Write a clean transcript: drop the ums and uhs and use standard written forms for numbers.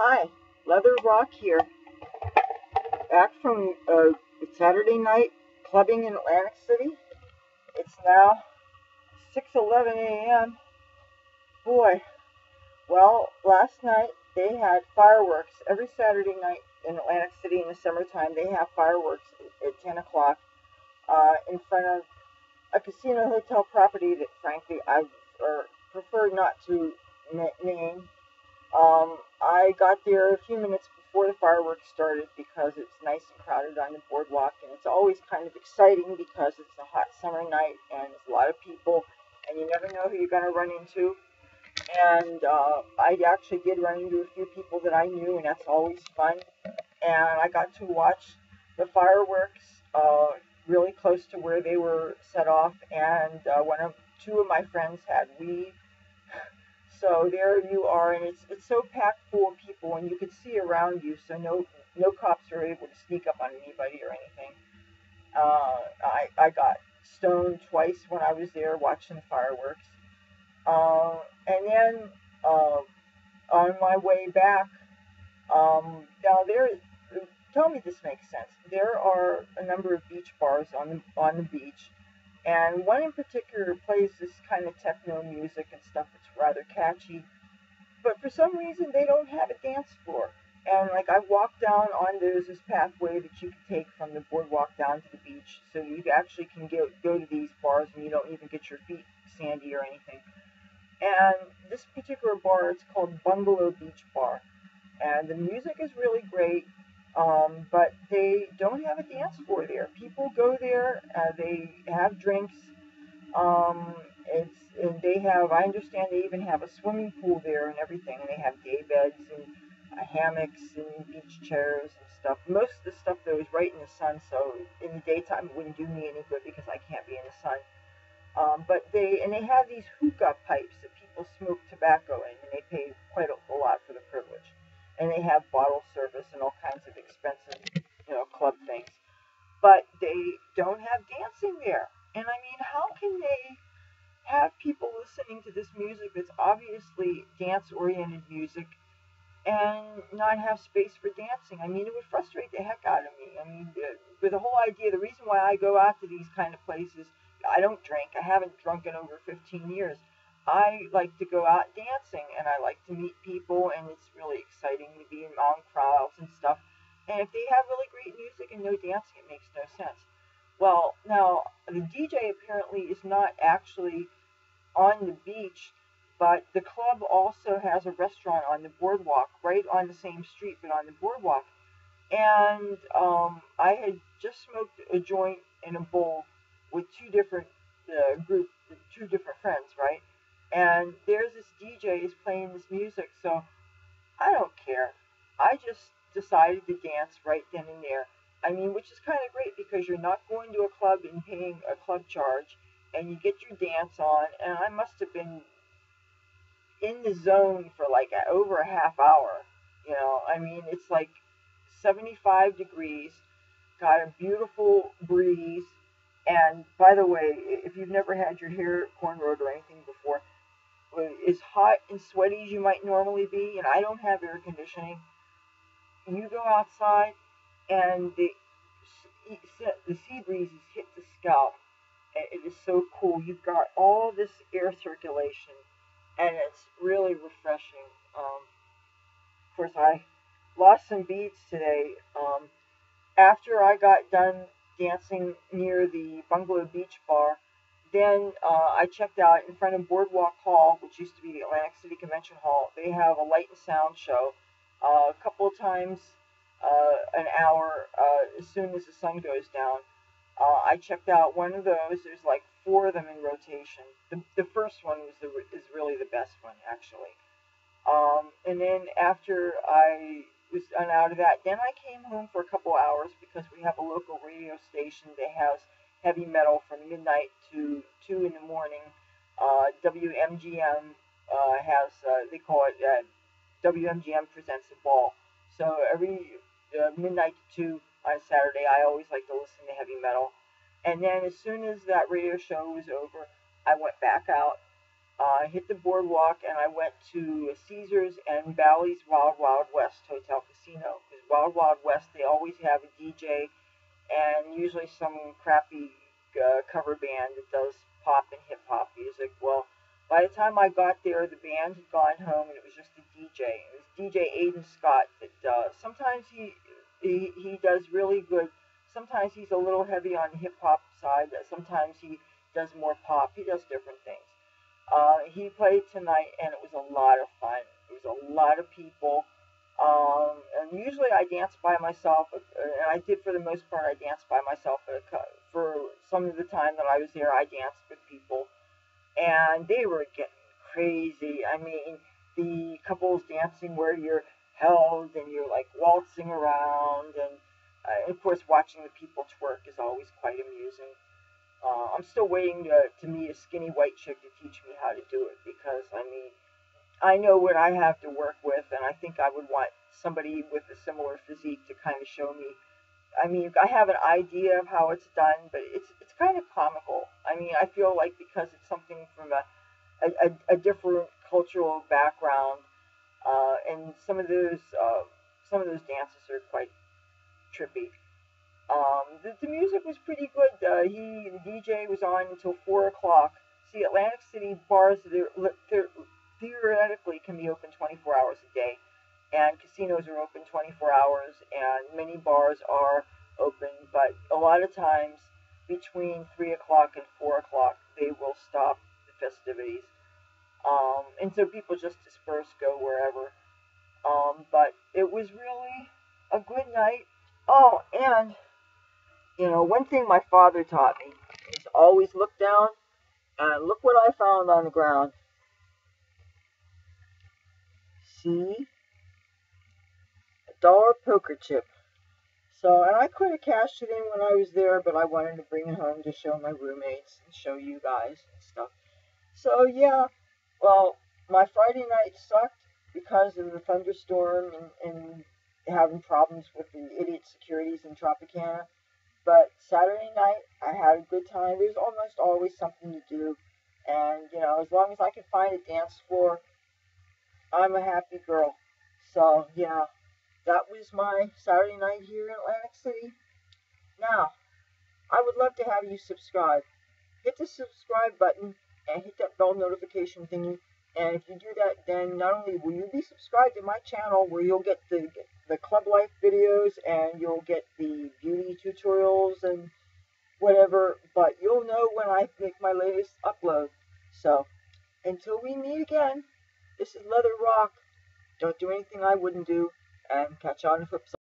Hi, Leather Rokk here. Back from Saturday night clubbing in Atlantic City. It's now 6:11 a.m. Boy, well, last night they had fireworks every Saturday night in Atlantic City in the summertime. They have fireworks at 10 o'clock in front of a casino hotel property that, frankly, I prefer not to name. I got there a few minutes before the fireworks started because it's nice and crowded on the boardwalk, and it's always kind of exciting because it's a hot summer night and there's a lot of people, and you never know who you're going to run into. And I actually did run into a few people that I knew, and that's always fun. And I got to watch the fireworks really close to where they were set off, and two of my friends had weed. So there you are, and it's so packed full of people, and you could see around you, so no cops are able to sneak up on anybody or anything. I got stoned twice when I was there watching the fireworks, and then on my way back, now there. Tell me this makes sense. There are a number of beach bars on the beach. And one in particular plays this kind of techno music and stuff that's rather catchy. But for some reason, they don't have a dance floor. And like I walked down on there's this pathway that you can take from the boardwalk down to the beach. So you actually can go to these bars and you don't even get your feet sandy or anything. And this particular bar, it's called Bungalow Beach Bar. And the music is really great. But they don't have a dance floor there. People go there, they have drinks. And they have, I understand they even have a swimming pool there and everything. They have day beds and hammocks and beach chairs and stuff. Most of the stuff though is right in the sun, so in the daytime it wouldn't do me any good because I can't be in the sun. But they have these hookah pipes that people smoke tobacco in, and they pay quite a lot for the privilege. And they have bottle service and all kinds of expensive, club things. But they don't have dancing there. And I mean, how can they have people listening to this music that's obviously dance-oriented music and not have space for dancing? I mean, it would frustrate the heck out of me. I mean, with the whole idea, the reason why I go out to these kind of places, I don't drink. I haven't drunk in over 15 years. I like to go out dancing, and I like to meet people, and it's really exciting to be among crowds and stuff. And if they have really great music and no dancing, it makes no sense. Well, now, the DJ apparently is not actually on the beach, but the club also has a restaurant on the boardwalk, right on the same street, but on the boardwalk. And I had just smoked a joint in a bowl with two different friends, right? And there's this DJ is playing this music, so I don't care. I just decided to dance right then and there. I mean, which is kind of great because you're not going to a club and paying a club charge, and you get your dance on. And I must have been in the zone for like over a half hour. I mean, it's like 75 degrees, got a beautiful breeze. And by the way, if you've never had your hair cornrowed or anything before, as hot and sweaty as you might normally be, and I don't have air conditioning, you go outside and the sea breezes hit the scalp, and it is so cool. You've got all this air circulation, and it's really refreshing. Of course, I lost some beads today. After I got done dancing near the Bungalow Beach Bar, then I checked out in front of Boardwalk Hall, which used to be the Atlantic City Convention Hall. They have a light and sound show a couple of times an hour as soon as the sun goes down. I checked out one of those. There's like four of them in rotation. The first one is really the best one, actually. And then after I was out of that, then I came home for a couple hours because we have a local radio station that has heavy metal from midnight to 2 in the morning. WMGM they call it WMGM Presents a Ball. So every midnight to 2 on Saturday, I always like to listen to heavy metal. And then as soon as that radio show was over, I went back out I hit the boardwalk and I went to Caesars and Bally's Wild Wild West Hotel Casino. Because Wild Wild West, they always have a DJ and usually some crappy cover band that does pop and hip hop music. Well, by the time I got there, the band had gone home and it was just the DJ. It was DJ Aiden Scott that sometimes he does really good. Sometimes he's a little heavy on the hip hop side. Sometimes he does more pop. He does different things. He played tonight, and it was a lot of fun. It was a lot of people. And usually I dance by myself, and I did for the most part. I danced by myself. For some of the time that I was there, I danced with people, and they were getting crazy. I mean, the couples dancing where you're held and you're like waltzing around, and of course, watching the people twerk is always quite amusing. I'm still waiting to meet a skinny white chick to teach me how to do it because, I mean, I know what I have to work with, and I think I would want somebody with a similar physique to kind of show me. I mean, I have an idea of how it's done, but it's kind of comical. I mean, I feel like because it's something from a different cultural background, and some of those dances are quite trippy. The music was pretty good. The DJ was on until 4 o'clock. See, Atlantic City bars they're theoretically can be open 24 hours a day, and casinos are open 24 hours, and many bars are open. But a lot of times, between 3 o'clock and 4 o'clock, they will stop the festivities, and so people just disperse, go wherever. But it was really a good night. Oh, and one thing my father taught me is always look down and look what I found on the ground. See? $1 poker chip. So, and I could have cashed it in when I was there, but I wanted to bring it home to show my roommates and show you guys and stuff. So, yeah, well, my Friday night sucked because of the thunderstorm and having problems with the idiot securities in Tropicana. But Saturday night, I had a good time. There's almost always something to do. And, as long as I can find a dance floor, I'm a happy girl. So, yeah, that was my Saturday night here in Atlantic City. Now, I would love to have you subscribe. Hit the subscribe button and hit that bell notification thingy. And if you do that, then not only will you be subscribed to my channel where you'll get the club life videos and you'll get the beauty tutorials and whatever, but you'll know when I make my latest upload. So, until we meet again, this is Leathur Rokk. Don't do anything I wouldn't do, and catch you on the flip side.